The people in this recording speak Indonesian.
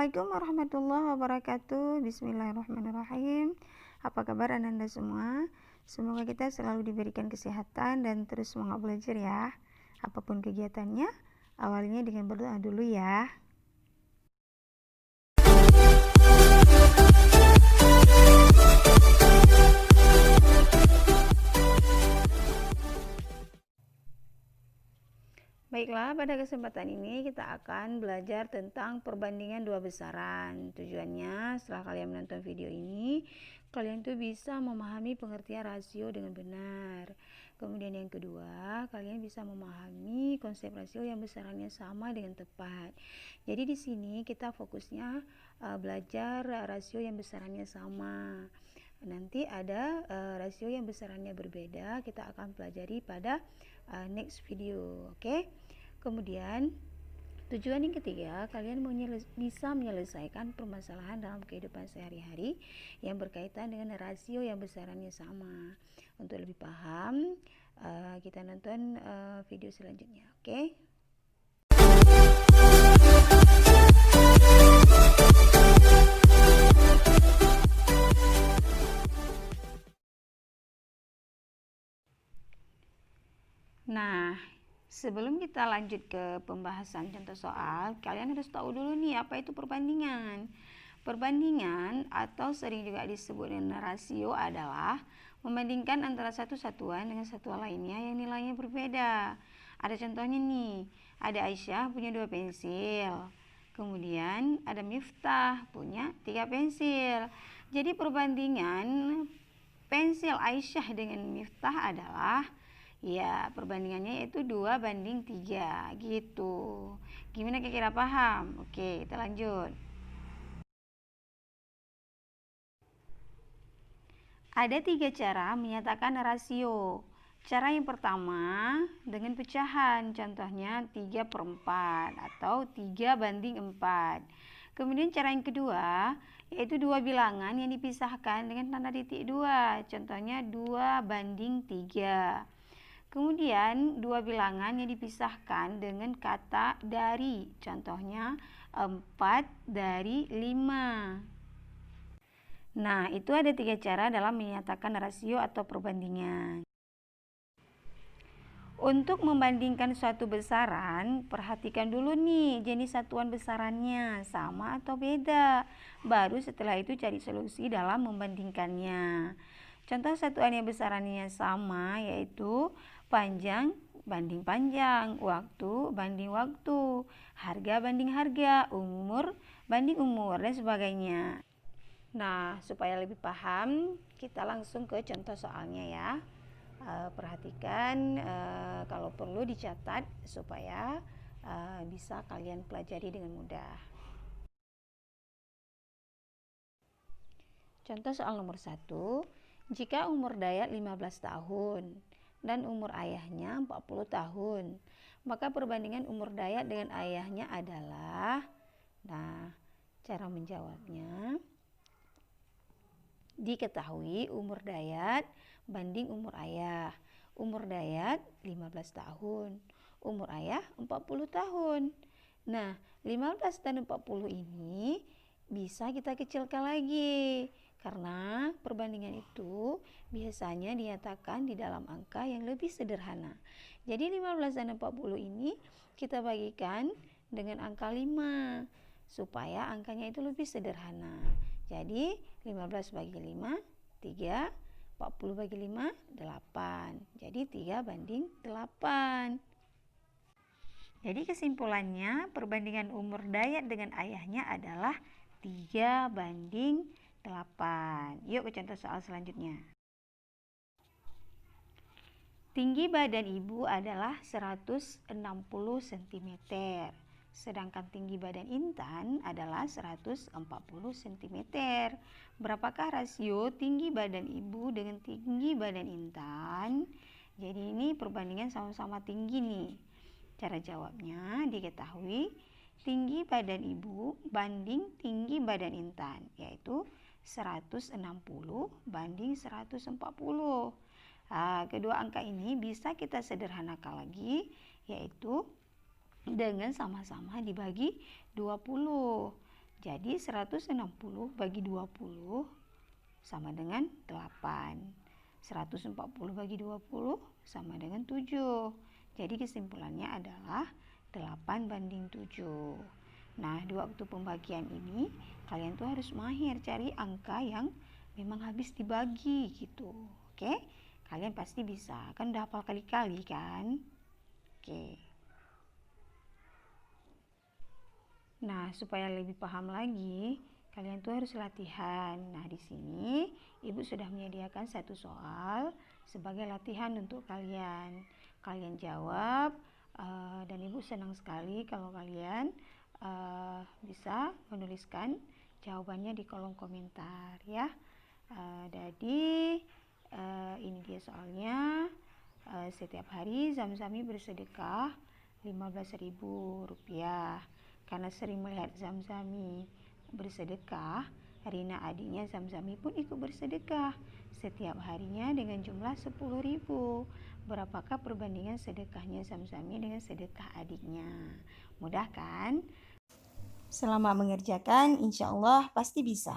Assalamualaikum warahmatullahi wabarakatuh. Bismillahirrahmanirrahim. Apa kabar Anda semua? Semoga kita selalu diberikan kesehatan dan terus semangat belajar ya. Apapun kegiatannya, awalnya dengan berdoa dulu ya. Baiklah, pada kesempatan ini kita akan belajar tentang perbandingan dua besaran. Tujuannya setelah kalian menonton video ini, kalian tuh bisa memahami pengertian rasio dengan benar. Kemudian yang kedua, kalian bisa memahami konsep rasio yang besarannya sama dengan tepat. Jadi di sini kita fokusnya belajar rasio yang besarannya sama. Nanti ada rasio yang besarannya berbeda, kita akan pelajari pada next video, oke? Kemudian tujuan yang ketiga, kalian bisa menyelesaikan permasalahan dalam kehidupan sehari-hari yang berkaitan dengan rasio yang besarannya sama. Untuk lebih paham, kita nonton video selanjutnya, oke? Nah, sebelum kita lanjut ke pembahasan contoh soal, kalian harus tahu dulu nih apa itu perbandingan. Perbandingan atau sering juga disebut dengan rasio adalah membandingkan antara satu satuan dengan satuan lainnya yang nilainya berbeda. Ada contohnya nih, ada Aisyah punya 2 pensil. Kemudian ada Miftah punya 3 pensil. Jadi perbandingan pensil Aisyah dengan Miftah adalah perbandingannya yaitu 2:3 gitu. Gimana kira-kira paham? Oke, kita lanjut. Ada 3 cara menyatakan rasio. Cara yang pertama dengan pecahan, contohnya 3/4 atau 3:4. Kemudian cara yang kedua yaitu 2 bilangan yang dipisahkan dengan tanda titik 2, contohnya 2:3. Kemudian 2 bilangan yang dipisahkan dengan kata dari, contohnya 4/5. Nah, itu ada 3 cara dalam menyatakan rasio atau perbandingan. Untuk membandingkan suatu besaran, perhatikan dulu nih jenis satuan besarannya, sama atau beda. Baru setelah itu cari solusi dalam membandingkannya. Contoh satuan yang besarannya sama yaitu panjang banding panjang, waktu banding waktu, harga banding harga, umur banding umur, dan sebagainya. Nah, supaya lebih paham, kita langsung ke contoh soalnya ya. Perhatikan, kalau perlu dicatat supaya bisa kalian pelajari dengan mudah. Contoh soal nomor 1, jika umur Dayat 15 tahun dan umur ayahnya 40 tahun, maka perbandingan umur Dayat dengan ayahnya adalah, nah, cara menjawabnya, diketahui umur Dayat banding umur ayah. Umur Dayat 15 tahun, umur ayah 40 tahun. Nah, 15 dan 40 ini bisa kita kecilkan lagi, karena perbandingan itu biasanya dinyatakan di dalam angka yang lebih sederhana. Jadi 15 dan 40 ini kita bagikan dengan angka 5 supaya angkanya itu lebih sederhana. Jadi 15 bagi 5, 3, 40 bagi 5, 8. Jadi 3/8. Jadi kesimpulannya perbandingan umur Dayat dengan ayahnya adalah 3/8. Yuk ke contoh soal selanjutnya. Tinggi badan ibu adalah 160 cm, sedangkan tinggi badan Intan adalah 140 cm. Berapakah rasio tinggi badan ibu dengan tinggi badan Intan? Jadi ini perbandingan sama-sama tinggi nih. Cara jawabnya diketahui tinggi badan ibu banding tinggi badan Intan, yaitu 160 banding 140. Nah, kedua angka ini bisa kita sederhanakan lagi, yaitu dengan sama-sama dibagi 20. Jadi 160 bagi 20 sama dengan 8. 140 bagi 20 sama dengan 7. Jadi kesimpulannya adalah 8 banding 7. Nah, di waktu pembagian ini kalian tuh harus mahir cari angka yang memang habis dibagi gitu. Oke? Kalian pasti bisa. Kan udah hafal kali-kali kan? Oke. Nah, supaya lebih paham lagi, kalian tuh harus latihan. Nah, di sini Ibu sudah menyediakan satu soal sebagai latihan untuk kalian. Kalian jawab, dan Ibu senang sekali kalau kalian bisa menuliskan jawabannya di kolom komentar ya. Jadi ini dia soalnya. Setiap hari Zamzami bersedekah Rp15.000. Karena sering melihat Zamzami bersedekah, Rina adiknya Zamzami pun ikut bersedekah setiap harinya dengan jumlah 10.000. Berapakah perbandingan sedekahnya Zamzami dengan sedekah adiknya? Mudah kan? Selama mengerjakan, insya Allah pasti bisa.